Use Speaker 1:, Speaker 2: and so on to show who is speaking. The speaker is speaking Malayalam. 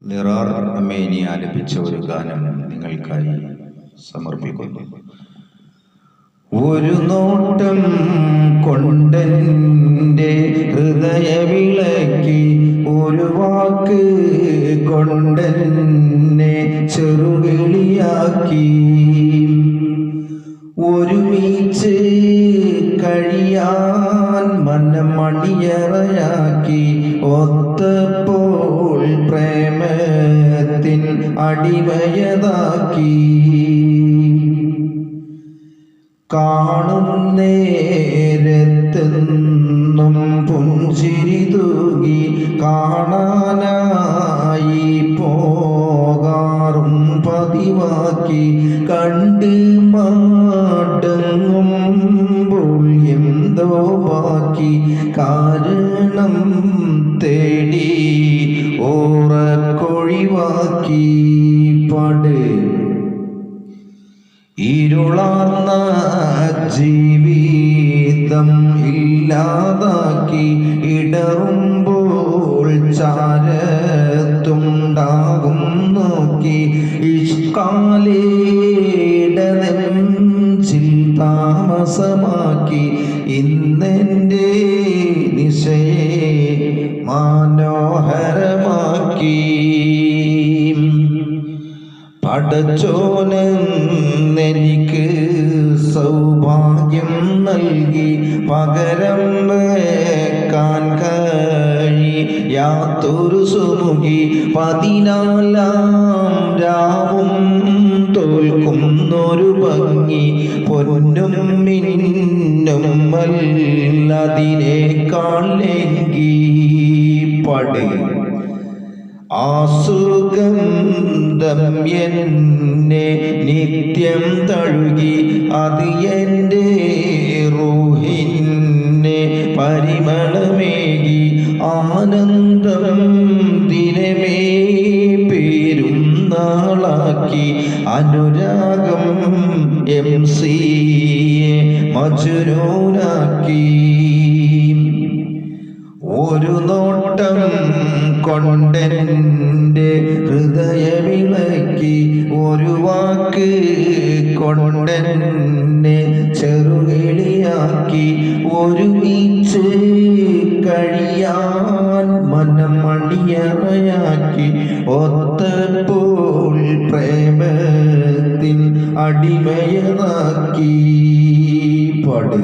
Speaker 1: നിറാർ അമേനി ആലപിച്ച ഒരു ഗാനം നിങ്ങൾക്കായി സമർപ്പിക്കുന്നു. ഒരു നോട്ടം കൊണ്ടെൻ്റെ ഹൃദയവിളക്കി, ഒരു വാക്ക് കൊണ്ടെന്നെ ചെറുകിളിയാക്കി, ഒരുമിച്ച് കഴിയാൻ മനം മണിയറയാക്കി, ഒത്തപ്പോൾ പ്രേമത്തിൻ അടിമയതാക്കി. കാണും നേരത്തെന്നും പുഞ്ചിരി തൂകി, കാണാനായി പോകാറും പതിവാക്കി, കണ്ട് മടങ്ങുമ്പോൾ എന്തോ ബാക്കി, കാരണം തേടി ഓറക്കൊഴിവാക്കി. പാട് ഇരുളാർന്ന ജീവിതം ഇല്ലാതാക്കി, ഇടറുമ്പോൾ ചാരത്തുണ്ടാകും നോക്കി, ഇഷ്കാലേടനെഞ്ചിൽ താമസമാക്കി, ഇന്നെൻ്റെ നിശയെ മനോഹരമാക്കി. പടച്ചോനെനിക്ക് സൗഭാഗ്യം നൽകി, പകരം വെക്കാൻ കഴിയാത്തൊരു സുമുഖി, 14-ാം രാവും തോൽക്കുന്നൊരു ഭംഗി, പൊന്നും മിന്നും അതിനേക്കാൾ ലംഘി. പടേ ആസുഗന്ധം എന്നെ നിത്യം തഴുകി, അത് എൻ്റെ റൂഹിനെ പരിമളമേകി, ആനന്ദം ദിനമേ പേരും നാളാക്കി, അനുരാഗം MC-യെ മജ്നൂനാക്കി. ഒരു നോട്ടം കൊണ്ടെൻ്റെ ഹൃദയവിളക്കി, ഒരു വാക്ക് കൊണ്ടെന്നെ ചെറുകിളിയാക്കി, ഒരുമിച്ച് കഴിയാൻ മനം മണിയറയാക്കി, ഒത്തപ്പോൾ പ്രേമത്തിൻ അടിമയതാക്കി. പാട്